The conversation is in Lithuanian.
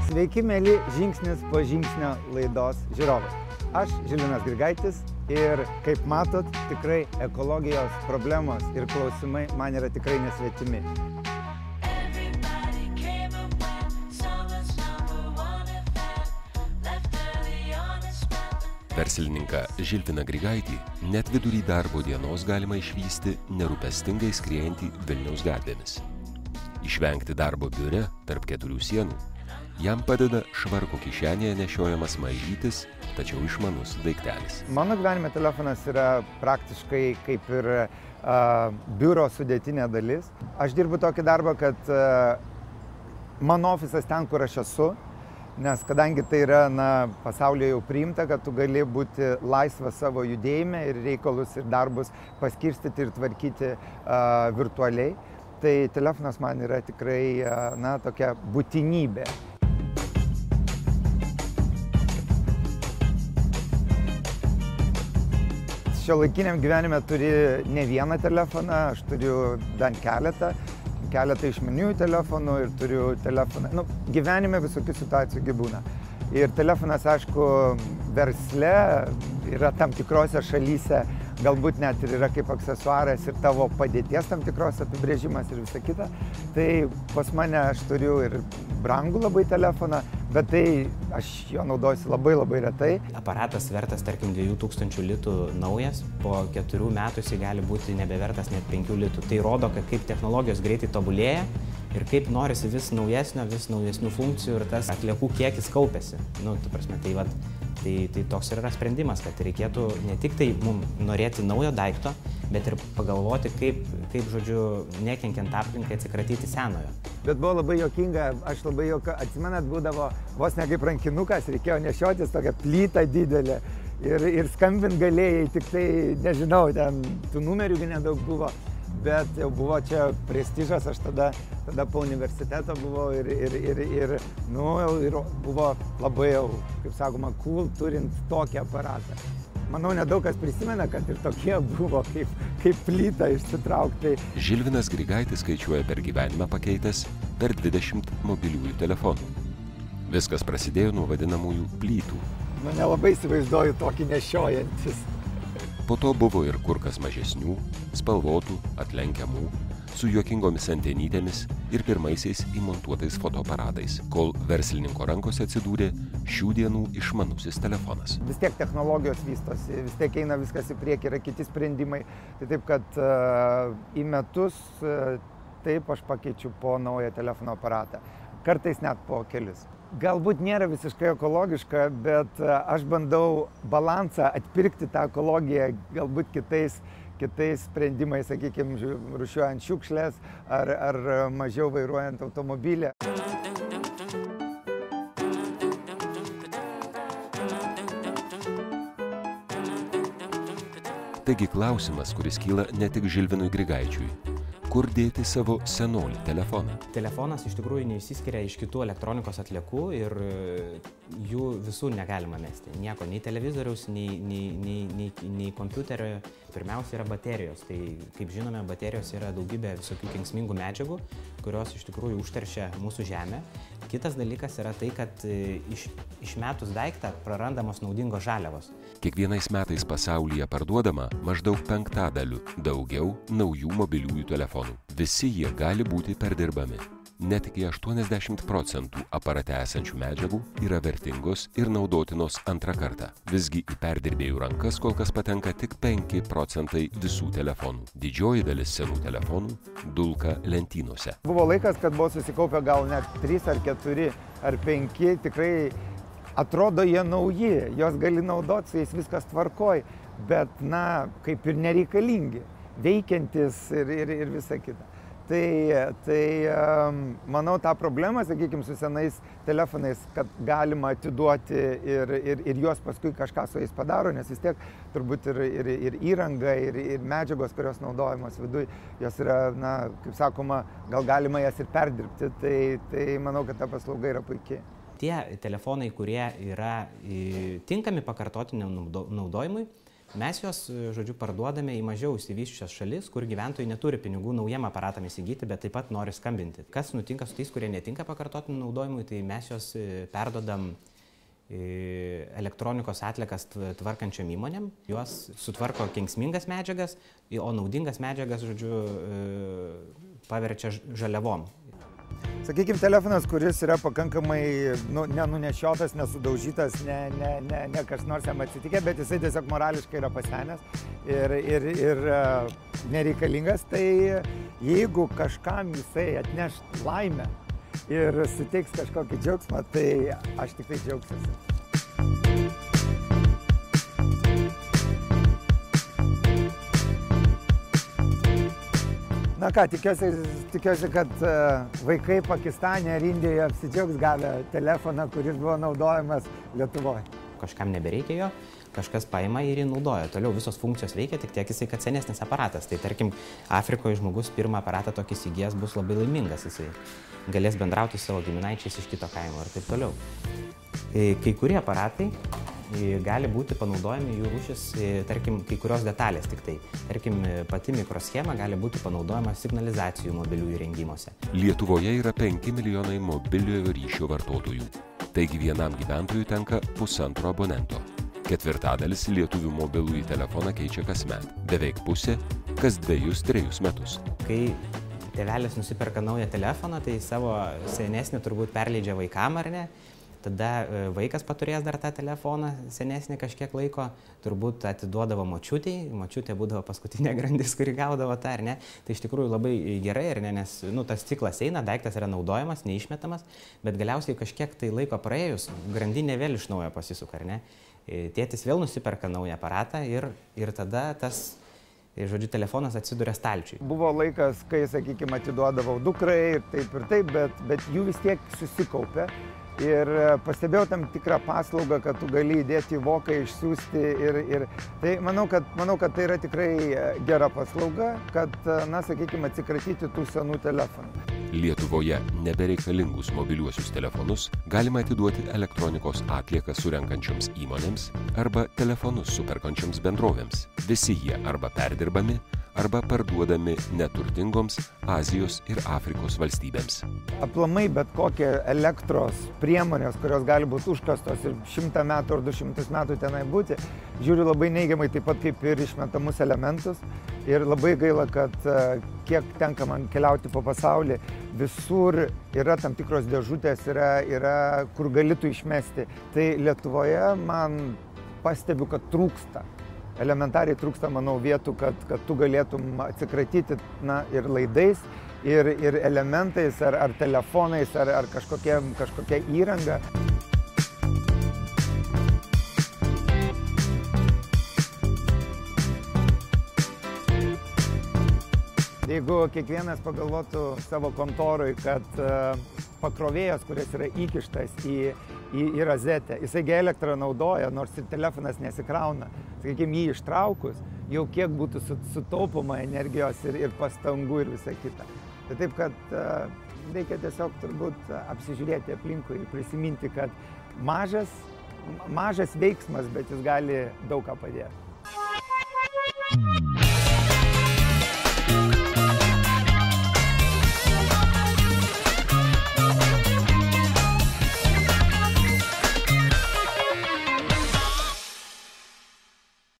Sveiki, mėly žingsnis po žingsnio laidos žiūrovai. Aš Žilvinas Grigaitis ir, kaip matot, tikrai ekologijos problemos ir klausimai man yra tikrai nesvetimi. Verslininką Žilviną Grigaitį net vidury darbo dienos galima išvysti nerūpestingai skriejantį Vilniaus gatvėmis. Išvengti darbo biure tarp keturių sienų jam padeda švarko kišenėje nešiojamas mažytis, tačiau išmanus daiktelis. Mano gyvenime telefonas yra praktiškai kaip ir biuro sudėtinė dalis. Aš dirbu tokį darbą, kad mano ofisas ten, kur aš esu, nes kadangi tai yra pasaulyje jau priimta, kad tu gali būti laisvas savo judėjime ir reikalus ir darbus paskirstyti ir tvarkyti virtualiai, tai telefonas man yra tikrai tokia būtinybė. Šiuolaikiniam gyvenime turi ne vieną telefoną, aš turiu bent keletą išmaniųjų telefonų ir turiu telefoną. Gyvenime visokių situacijų būna. Ir telefonas, aišku, versle yra tam tikrose šalyse, galbūt net ir yra kaip aksesuaras ir tavo padėties tam tikros apibrėžimas ir visa kita. Tai pas mane aš turiu ir brangų labai telefoną, bet tai aš jo naudojuosi labai retai. Aparatas vertas, tarkim, 2000 litų naujas, po 4 metų jis gali būti nebevertas net 5 litų. Tai rodo, kad kaip technologijos greitai tobulėja ir kaip norisi vis naujesnių funkcijų ir tas atliekų kiekis kaupiasi. Tai toks ir yra sprendimas, kad reikėtų ne tik tai mums norėti naujo daikto, bet ir pagalvoti, kaip žodžiu, nekenkiant aplinkai atsikratyti senojo. Bet buvo labai juokinga, atsimenat, būdavo vos ne kaip rankinukas, reikėjo nešiotis tokią plytą didelę ir skambint galėjai, tik tai, nežinau, ten tų numerių nedaug buvo, bet jau buvo čia prestižas, aš tada po universiteto buvau ir buvo labai jau, kaip sakoma, cool turint tokį aparatą. Manau, nedaug kas prisimena, kad ir tokie buvo, kaip plyta išsitraukti. Žilvinas Grigaitis skaičiuoja per gyvenimą pakeitęs per 20 mobiliųjų telefonų. Viskas prasidėjo nuo vadinamųjų plytų. Nelabai įsivaizduoju tokį nešiojantis. Po to buvo ir kur kas mažesnių, spalvotų, atlenkiamų, su juokingomis antenytėmis ir pirmaisiais įmontuotais fotoaparatais, kol verslininko rankose atsidūrė šių dienų išmanusis telefonas. Vis tiek technologijos vystosi, vis tiek eina viskas į priekį, yra kiti sprendimai. Tai taip, kad į metus taip aš pakeičiu po naują telefono aparatą. Kartais net po kelis. Galbūt nėra visiškai ekologiška, bet aš bandau balansą atpirkti tą ekologiją galbūt kitais sprendimais, sakykime, rūšiuojant šiukšlės ar mažiau vairuojant automobilį. Taigi klausimas, kuris kyla ne tik Žilvinui Grigaičiui. Kur dėti savo senolį telefoną? Telefonas iš tikrųjų neišsiskiria iš kitų elektronikos atliekų ir jų visų negalima mesti. Nieko, nei televizoriaus, nei kompiuterio. Pirmiausia yra baterijos. Tai, kaip žinome, baterijos yra daugybė visokių kenksmingų medžiagų, kurios iš tikrųjų užteršia mūsų žemę. Kitas dalykas yra tai, kad išmetus daiktą prarandamos naudingos žaliavos. Kiekvienais metais pasaulyje parduodama maždaug 5% daugiau naujų mobiliųjų telefonų. Visi jie gali būti perdirbami. Net iki 80% aparate esančių medžiagų yra vertingos ir naudotinos antrą kartą. Visgi į perdirbėjų rankas kol kas patenka tik 5% visų telefonų. Didžioji dalis senų telefonų dulka lentynose. Buvo laikas, kad buvo susikaupę gal net 3 ar 4 ar 5, tikrai atrodo jie nauji, jos gali naudoti, su jais viskas tvarkoj, bet kaip ir nereikalingi, veikiantis ir visa kita. Tai manau, tą problemą, sakykime, su senais telefonais, kad galima atiduoti ir juos paskui kažką su jais padaro, nes vis tiek turbūt ir įranga, ir medžiagos, kurios naudojamos viduje, jos yra, na, kaip sakoma, gal galima jas ir perdirbti, tai manau, kad ta paslauga yra puikiai. Tie telefonai, kurie yra tinkami pakartotiniam naudojimui, mes juos, žodžiu, parduodame į mažiau išsivysčiusias šalis, kur gyventojai neturi pinigų naujam aparatam įsigyti, bet taip pat nori skambinti. Kas nutinka su tais, kurie netinka pakartotiniam naudojimui, tai mes juos perdodam elektronikos atliekas tvarkančiom įmonėm, juos sutvarko kenksmingas medžiagas, o naudingas medžiagas, žodžiu, paverčia žaliavom. Sakykime, telefonas, kuris yra pakankamai nenunešiotas, nesudaužytas, ne kas nors jam atsitikė, bet jisai tiesiog morališkai yra pasenęs ir nereikalingas, tai jeigu kažkam jisai atneš laimę ir suteiks kažkokį džiaugsmą, tai aš tikrai džiaugsiuosi. Na ką, tikiuosi, kad vaikai Pakistane ar Indijoje apsidžiaugs gavę telefoną, kuris buvo naudojamas Lietuvoje. Kažkam nebereikia jo, kažkas paima ir jį naudoja. Toliau visos funkcijos veikia, tik tiek jisai, kad senesnis aparatas. Tai tarkim, Afrikoje žmogus pirmą aparatą tokį įsigijęs bus labai laimingas, jisai galės bendrauti su savo giminaičiais iš kito kaimo ir taip toliau. Kai kurie aparatai gali būti panaudojami jų rūšis, tarkim, kai kurios detalės tik tai. Tarkim, pati mikroschema gali būti panaudojama signalizacijų mobilių įrengimuose. Lietuvoje yra 5 milijonai mobiliojo ryšio vartotojų. Taigi vienam gyventojui tenka 1,5 abonento. Ketvirtadalis lietuvių mobilųjį telefoną keičia kasmet. Beveik pusė kas 2-3 metus. Kai tėvelis nusiperka naują telefoną, tai savo senesnį turbūt perleidžia vaikam, ar ne? Tada vaikas paturės dar tą telefoną senesnį kažkiek laiko, turbūt atiduodavo močiutei, močiutė būdavo paskutinė grandis, kuri gaudavo tą, ar ne. Tai iš tikrųjų labai gerai, ar ne, nes tas ciklas eina, daiktas yra naudojamas, neišmetamas, bet galiausiai kažkiek tai laiko praėjus, grandinė vėl iš naujo pasisuka, ar ne. Tėtis vėl nusiperka naują aparatą ir tada tas, žodžiu, telefonas atsiduria stalčiui. Buvo laikas, kai, sakykime, atiduodavau dukrai ir taip, bet jų vis tiek susikaupė. Ir pastebėjau tam tikrą paslaugą, kad tu gali įdėti į voką, išsiųsti ir tai manau, kad tai yra tikrai gera paslauga, kad, na, sakykime, atsikratyti tų senų telefonų. Lietuvoje nebereikalingus mobiliuosius telefonus galima atiduoti elektronikos atliekas surenkančioms įmonėms arba telefonus superkančioms bendrovėms. Visi jie arba perdirbami, arba parduodami neturtingoms Azijos ir Afrikos valstybėms. Aplamai bet kokie elektros priemonės, kurios gali būti užkastos ir 100 metų ar 200 metų tenai būti, žiūriu labai neigiamai taip pat kaip ir išmetamus elementus. Ir labai gaila, kad kiek tenka man keliauti po pasaulį, visur yra tam tikros dėžutės, yra kur gali tu išmesti. Tai Lietuvoje man pastebiu, kad trūksta. Elementariai trūksta, manau, vietų, kad tu galėtum atsikratyti, na, ir laidais, ir elementais, ar telefonais, ar kažkokia įranga. Jeigu kiekvienas pagalvotų savo kontoroj, kad pakrovėjas, kuris yra įkištas į rozetę, jisai elektrą naudoja, nors ir telefonas nesikrauna, sakykime, jį ištraukus, jau kiek būtų sutaupoma energijos ir pastangų ir visa kita. Tai taip, kad reikia tiesiog turbūt apsižiūrėti aplinkui ir prisiminti, kad mažas veiksmas, bet jis gali daug ką padėti.